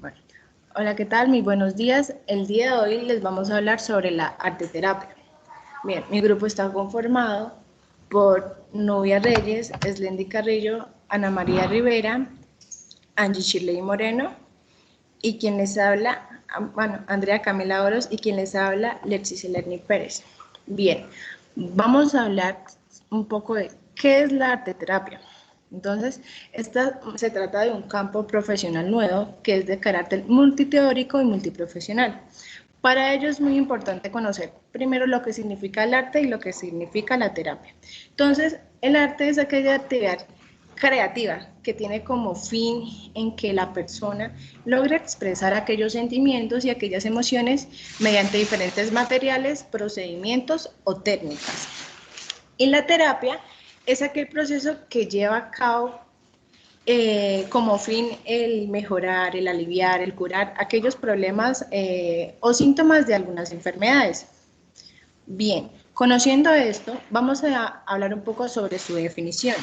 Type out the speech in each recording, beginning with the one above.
Bueno, hola, ¿qué tal? Muy buenos días. El día de hoy les vamos a hablar sobre la arteterapia. Bien, mi grupo está conformado por Nubia Reyes, Eslendi Carrillo, Ana María Rivera, Angie Shirley Moreno y quien les habla, Andrea Camila Oros y quien les habla, Lexis Elerni Pérez. Bien, vamos a hablar un poco de qué es la arteterapia. Entonces, esta se trata de un campo profesional nuevo que es de carácter multiteórico y multiprofesional. Para ello es muy importante conocer primero lo que significa el arte y lo que significa la terapia. Entonces, el arte es aquella actividad creativa que tiene como fin en que la persona logre expresar aquellos sentimientos y aquellas emociones mediante diferentes materiales, procedimientos o técnicas. Y la terapia es aquel proceso que lleva a cabo como fin el mejorar, el aliviar, el curar aquellos problemas o síntomas de algunas enfermedades. Bien, conociendo esto, vamos a hablar un poco sobre su definición.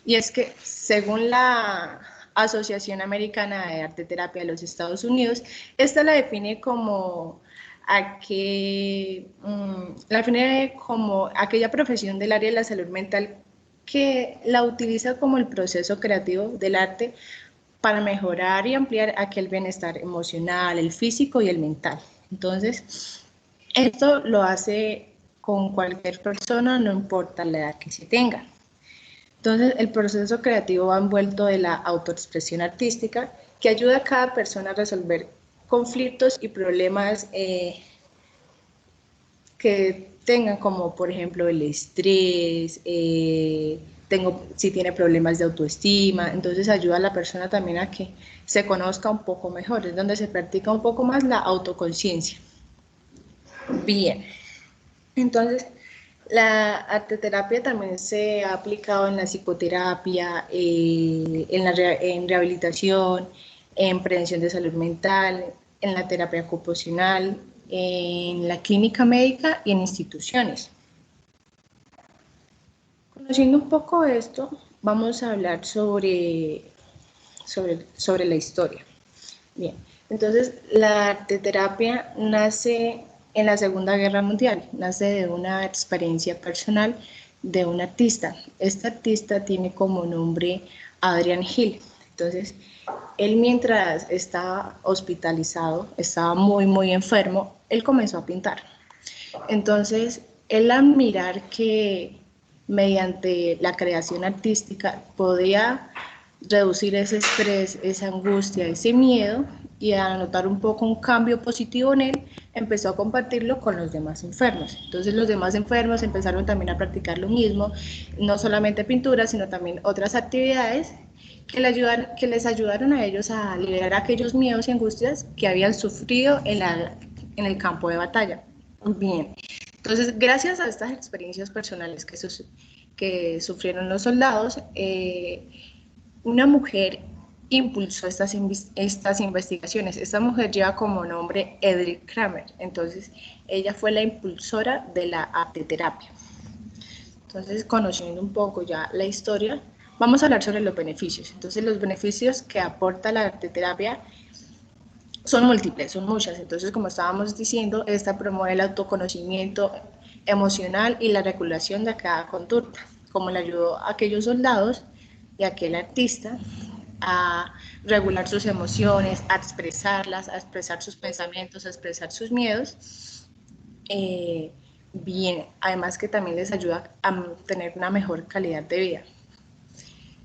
Y es que, según la Asociación Americana de Arteterapia de los Estados Unidos, esta la define como aquella profesión del área de la salud mental que la utiliza como el proceso creativo del arte para mejorar y ampliar aquel bienestar emocional, el físico y el mental. Entonces, esto lo hace con cualquier persona, no importa la edad que se tenga. Entonces, el proceso creativo va envuelto de la autoexpresión artística que ayuda a cada persona a resolver conflictos y problemas que tengan, como por ejemplo el estrés, si tiene problemas de autoestima. Entonces ayuda a la persona también a que se conozca un poco mejor, es donde se practica un poco más la autoconciencia. Bien, entonces la arteterapia también se ha aplicado en la psicoterapia, en rehabilitación, en prevención de salud mental, en la terapia ocupacional, en la clínica médica y en instituciones. Conociendo un poco esto, vamos a hablar sobre la historia. Bien, entonces la arteterapia nace en la Segunda Guerra Mundial, nace de una experiencia personal de un artista. Este artista tiene como nombre Adrian Hill. Entonces, él mientras estaba hospitalizado, estaba muy enfermo, él comenzó a pintar. Entonces, él al mirar que mediante la creación artística podía reducir ese estrés, esa angustia, ese miedo, y a notar un poco un cambio positivo en él, empezó a compartirlo con los demás enfermos. Entonces los demás enfermos empezaron también a practicar lo mismo, no solamente pintura, sino también otras actividades que les ayudaron a ellos a liberar aquellos miedos y angustias que habían sufrido en el campo de batalla. Bien, entonces gracias a estas experiencias personales que sufrieron los soldados, una mujer impulsó estas investigaciones. Esta mujer lleva como nombre Edith Kramer, entonces ella fue la impulsora de la arteterapia. Entonces, conociendo un poco ya la historia, vamos a hablar sobre los beneficios. Entonces, los beneficios que aporta la arteterapia son múltiples, son muchas. Entonces, como estábamos diciendo, esta promueve el autoconocimiento emocional y la regulación de cada conducta, como le ayudó a aquellos soldados y a aquel artista a regular sus emociones, a expresarlas, a expresar sus pensamientos, a expresar sus miedos. Bien, además que también les ayuda a tener una mejor calidad de vida.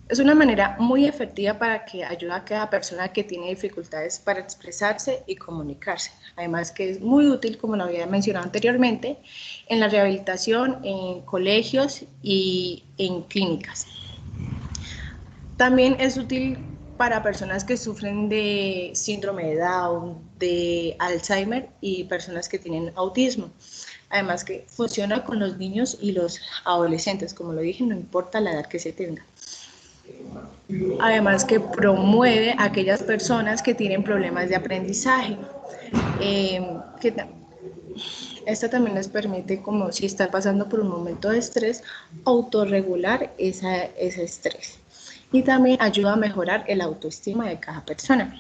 Es una manera muy efectiva para que ayude a cada persona que tiene dificultades para expresarse y comunicarse. Además que es muy útil, como lo había mencionado anteriormente, en la rehabilitación, en colegios y en clínicas. También es útil para personas que sufren de síndrome de Down, de Alzheimer y personas que tienen autismo. Además que funciona con los niños y los adolescentes, como lo dije, no importa la edad que se tenga. Además que promueve a aquellas personas que tienen problemas de aprendizaje. Esto también les permite, como si están pasando por un momento de estrés, autorregular ese estrés. Y también ayuda a mejorar el autoestima de cada persona.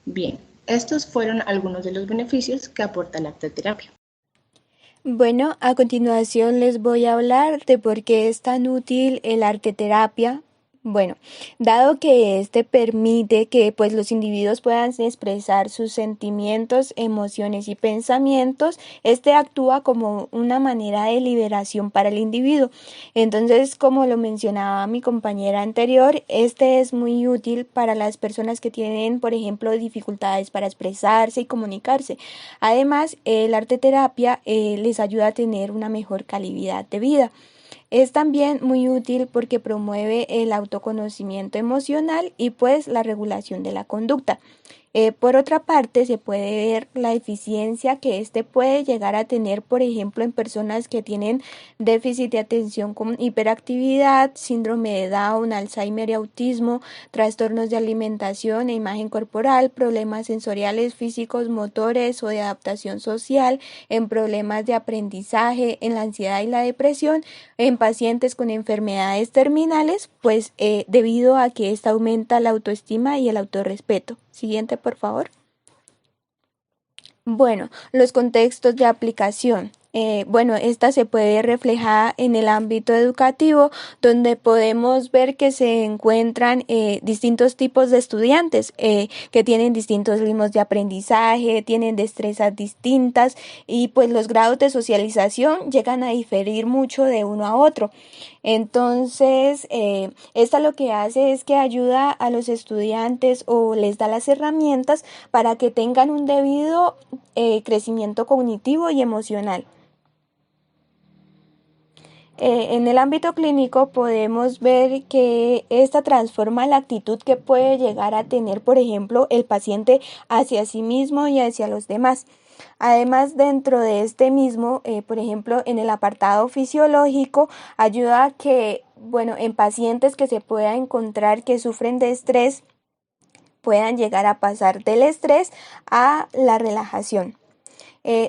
Bien, estos fueron algunos de los beneficios que aporta la arteterapia. Bueno, a continuación les voy a hablar de por qué es tan útil el arteterapia. Bueno, dado que este permite que pues los individuos puedan expresar sus sentimientos, emociones y pensamientos, este actúa como una manera de liberación para el individuo. Entonces, como lo mencionaba mi compañera anterior, este es muy útil para las personas que tienen, por ejemplo, dificultades para expresarse y comunicarse. Además, la arteterapia les ayuda a tener una mejor calidad de vida. Es también muy útil porque promueve el autoconocimiento emocional y pues la regulación de la conducta. Por otra parte, se puede ver la eficiencia que este puede llegar a tener, por ejemplo, en personas que tienen déficit de atención con hiperactividad, síndrome de Down, Alzheimer y autismo, trastornos de alimentación e imagen corporal, problemas sensoriales, físicos, motores o de adaptación social, en problemas de aprendizaje, en la ansiedad y la depresión, en pacientes con enfermedades terminales, pues debido a que esta aumenta la autoestima y el autorrespeto. Siguiente, por favor. Bueno, los contextos de aplicación. Bueno, esta se puede reflejar en el ámbito educativo, donde podemos ver que se encuentran distintos tipos de estudiantes que tienen distintos ritmos de aprendizaje, tienen destrezas distintas y pues los grados de socialización llegan a diferir mucho de uno a otro. Entonces, esta lo que hace es que ayuda a los estudiantes o les da las herramientas para que tengan un debido crecimiento cognitivo y emocional. En el ámbito clínico podemos ver que esta transforma la actitud que puede llegar a tener, por ejemplo, el paciente hacia sí mismo y hacia los demás. Además, dentro de este mismo, por ejemplo, en el apartado fisiológico, ayuda a que, bueno, en pacientes que se pueda encontrar que sufren de estrés, puedan llegar a pasar del estrés a la relajación.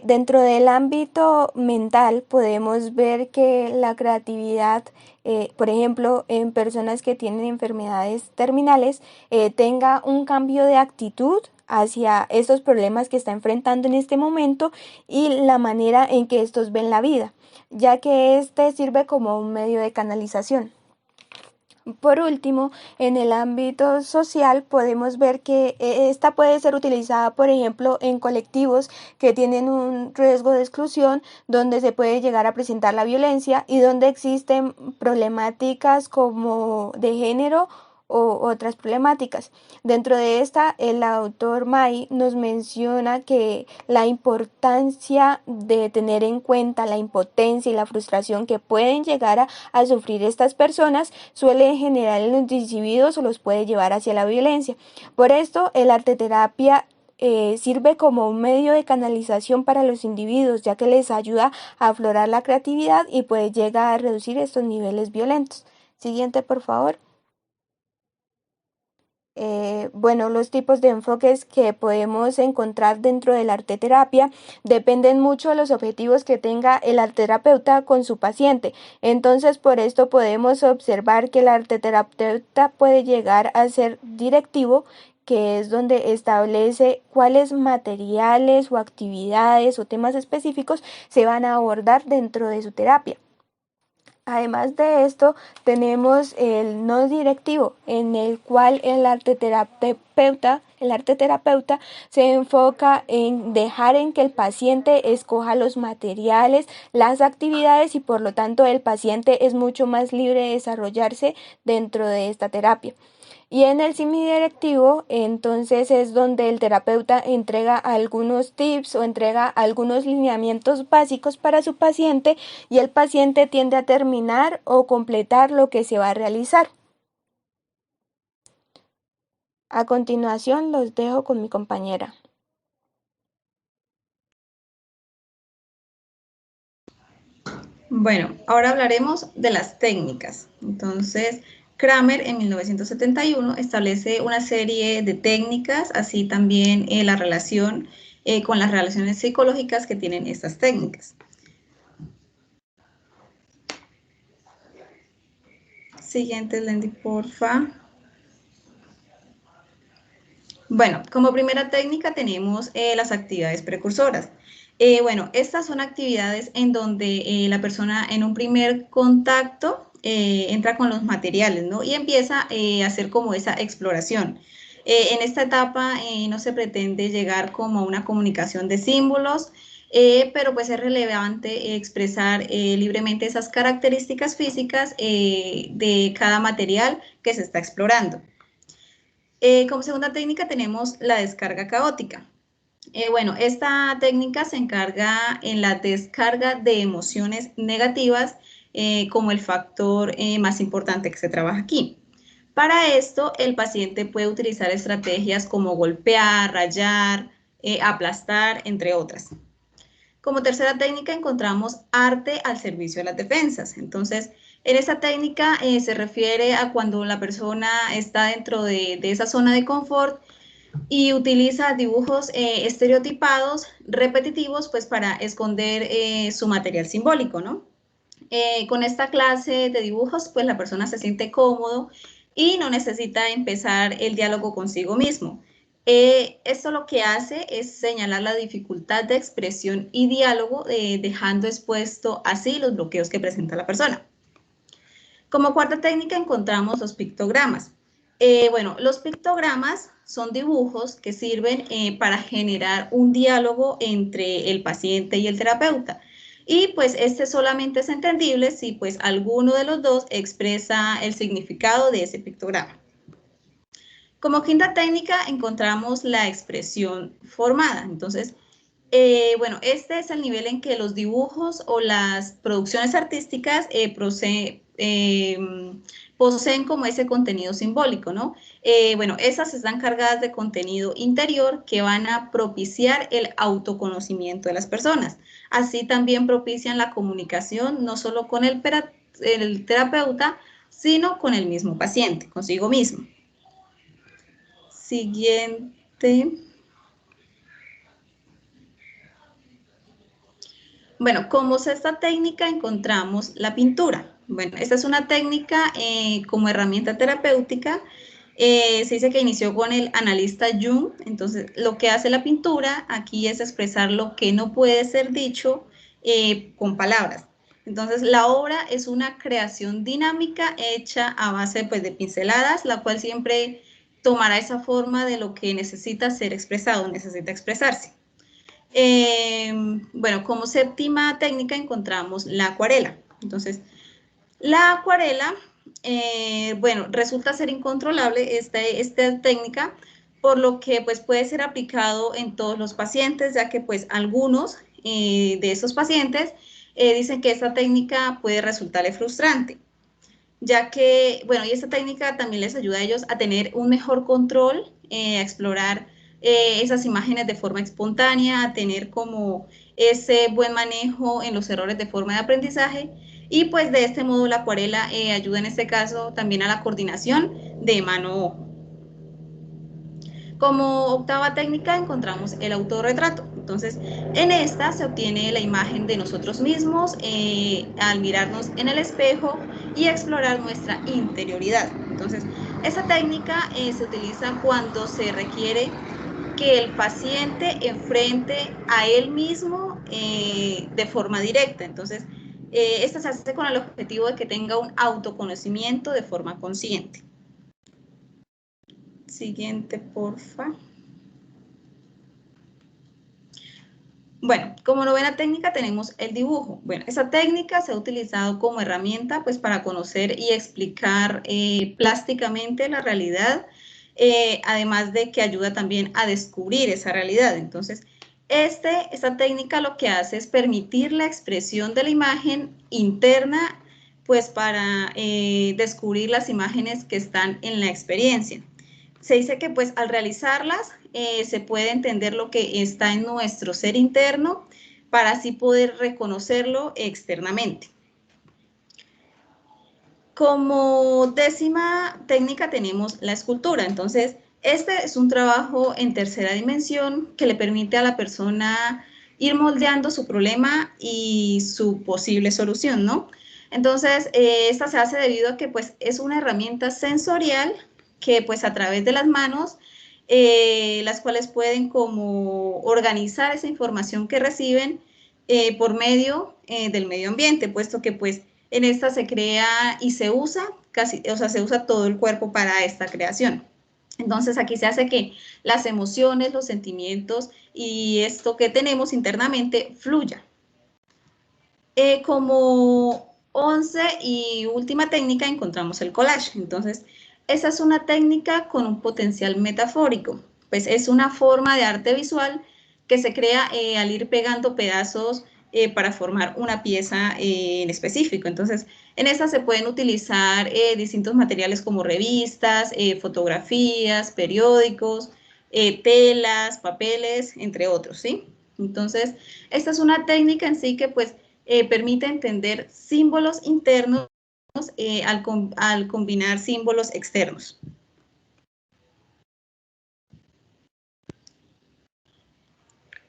Dentro del ámbito mental podemos ver que la creatividad, por ejemplo, en personas que tienen enfermedades terminales, tenga un cambio de actitud hacia estos problemas que está enfrentando en este momento y la manera en que estos ven la vida, ya que este sirve como un medio de canalización. Por último, en el ámbito social podemos ver que esta puede ser utilizada, por ejemplo, en colectivos que tienen un riesgo de exclusión, donde se puede llegar a presentar la violencia y donde existen problemáticas como de género o otras problemáticas. Dentro de esta, el autor May nos menciona que la importancia de tener en cuenta la impotencia y la frustración que pueden llegar a sufrir estas personas suele generar en los individuos o los puede llevar hacia la violencia. Por esto, el arteterapia sirve como un medio de canalización para los individuos, ya que les ayuda a aflorar la creatividad y puede llegar a reducir estos niveles violentos. Siguiente, por favor. Bueno, los tipos de enfoques que podemos encontrar dentro de la arteterapia dependen mucho de los objetivos que tenga el arteterapeuta con su paciente. Entonces, por esto podemos observar que el arteterapeuta puede llegar a ser directivo, que es donde establece cuáles materiales o actividades o temas específicos se van a abordar dentro de su terapia. Además de esto, tenemos el no directivo, en el cual el arteterapeuta se enfoca en dejar en que el paciente escoja los materiales, las actividades y por lo tanto el paciente es mucho más libre de desarrollarse dentro de esta terapia. Y en el semidirectivo, entonces es donde el terapeuta entrega algunos tips o entrega algunos lineamientos básicos para su paciente y el paciente tiende a terminar o completar lo que se va a realizar. A continuación, los dejo con mi compañera. Bueno, ahora hablaremos de las técnicas. Entonces, Kramer en 1971 establece una serie de técnicas, así también la relación con las relaciones psicológicas que tienen estas técnicas. Siguiente, Lendy, porfa. Bueno, como primera técnica tenemos las actividades precursoras. Bueno, estas son actividades en donde la persona en un primer contacto entra con los materiales, ¿no? Y empieza a hacer como esa exploración. En esta etapa no se pretende llegar como a una comunicación de símbolos, pero pues es relevante expresar libremente esas características físicas de cada material que se está explorando. Como segunda técnica tenemos la descarga caótica. Bueno, esta técnica se encarga en la descarga de emociones negativas como el factor más importante que se trabaja aquí. Para esto, el paciente puede utilizar estrategias como golpear, rayar, aplastar, entre otras. Como tercera técnica encontramos arte al servicio de las defensas. Entonces, en esta técnica se refiere a cuando la persona está dentro de esa zona de confort y utiliza dibujos estereotipados, repetitivos, pues para esconder su material simbólico, ¿no? Con esta clase de dibujos, pues la persona se siente cómodo y no necesita empezar el diálogo consigo mismo. Esto lo que hace es señalar la dificultad de expresión y diálogo, dejando expuesto así los bloqueos que presenta la persona. Como cuarta técnica encontramos los pictogramas. Bueno, los pictogramas son dibujos que sirven para generar un diálogo entre el paciente y el terapeuta. Y pues este solamente es entendible si pues alguno de los dos expresa el significado de ese pictograma. Como quinta técnica encontramos la expresión formada. Entonces, bueno, este es el nivel en que los dibujos o las producciones artísticas poseen como ese contenido simbólico, ¿no? Bueno, esas están cargadas de contenido interior que van a propiciar el autoconocimiento de las personas. Así también propician la comunicación no solo con el terapeuta, sino con el mismo paciente, consigo mismo. Siguiente. Bueno, como sexta técnica encontramos la pintura. Bueno, esta es una técnica como herramienta terapéutica. Se dice que inició con el analista Jung. Entonces, lo que hace la pintura aquí es expresar lo que no puede ser dicho con palabras. Entonces, la obra es una creación dinámica hecha a base pues, de pinceladas, la cual siempre tomará esa forma de lo que necesita ser expresado, necesita expresarse. Bueno, como séptima técnica encontramos la acuarela. Entonces, la acuarela, bueno, resulta ser incontrolable esta técnica, por lo que pues puede ser aplicado en todos los pacientes, ya que pues algunos de esos pacientes dicen que esta técnica puede resultarle frustrante, ya que, bueno, y esta técnica también les ayuda a ellos a tener un mejor control, a explorar esas imágenes de forma espontánea, a tener como ese buen manejo en los errores de forma de aprendizaje, y pues de este modo la acuarela ayuda en este caso también a la coordinación de mano-ojo. Como octava técnica encontramos el autorretrato. Entonces, en esta se obtiene la imagen de nosotros mismos al mirarnos en el espejo y explorar nuestra interioridad. Entonces, esta técnica se utiliza cuando se requiere que el paciente enfrente a él mismo de forma directa. Entonces, esta se hace con el objetivo de que tenga un autoconocimiento de forma consciente. Siguiente, porfa. Bueno, como novena técnica tenemos el dibujo. Bueno, esa técnica se ha utilizado como herramienta pues para conocer y explicar plásticamente la realidad, además de que ayuda también a descubrir esa realidad. Entonces, esta técnica lo que hace es permitir la expresión de la imagen interna pues para descubrir las imágenes que están en la experiencia. Se dice que pues al realizarlas se puede entender lo que está en nuestro ser interno para así poder reconocerlo externamente. Como décima técnica tenemos la escultura. Entonces, este es un trabajo en tercera dimensión que le permite a la persona ir moldeando su problema y su posible solución, ¿no? Entonces, esta se hace debido a que pues es una herramienta sensorial que pues a través de las manos las cuales pueden como organizar esa información que reciben por medio del medio ambiente, puesto que pues en esta se crea y se usa se usa todo el cuerpo para esta creación. Entonces aquí se hace que las emociones, los sentimientos y esto que tenemos internamente fluya. Como 11 y última técnica encontramos el collage. Entonces, esa es una técnica con un potencial metafórico, pues es una forma de arte visual que se crea al ir pegando pedazos para formar una pieza en específico. Entonces, en esta se pueden utilizar distintos materiales como revistas, fotografías, periódicos, telas, papeles, entre otros, ¿sí? Entonces, esta es una técnica en sí que pues permite entender símbolos internos al combinar símbolos externos.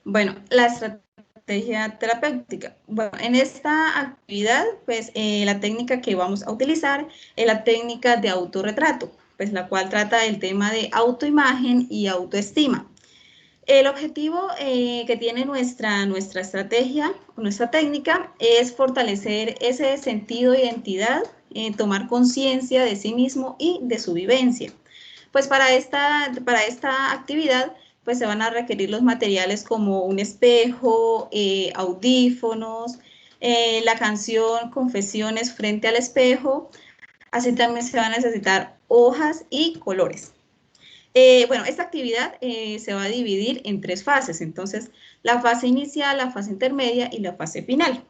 Bueno, la estrategia terapéutica. Bueno, en esta actividad, pues la técnica que vamos a utilizar es la técnica de autorretrato, pues la cual trata el tema de autoimagen y autoestima. El objetivo que tiene nuestra estrategia, nuestra técnica, es fortalecer ese sentido de identidad, tomar conciencia de sí mismo y de su vivencia. Pues para esta actividad, pues se van a requerir los materiales como un espejo, audífonos, la canción Confesiones frente al espejo, así también se van a necesitar hojas y colores. Bueno, esta actividad se va a dividir en 3 fases, entonces la fase inicial, la fase intermedia y la fase final.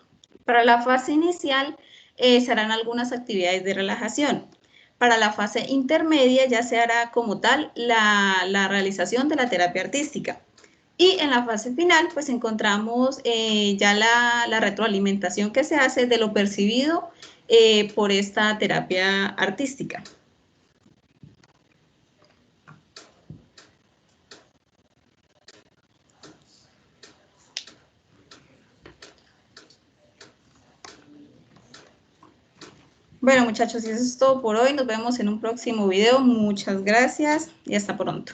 Para la fase inicial se harán algunas actividades de relajación. Para la fase intermedia ya se hará como tal la realización de la terapia artística. Y en la fase final pues encontramos ya la retroalimentación que se hace de lo percibido por esta terapia artística. Bueno, muchachos, y eso es todo por hoy. Nos vemos en un próximo video. Muchas gracias y hasta pronto.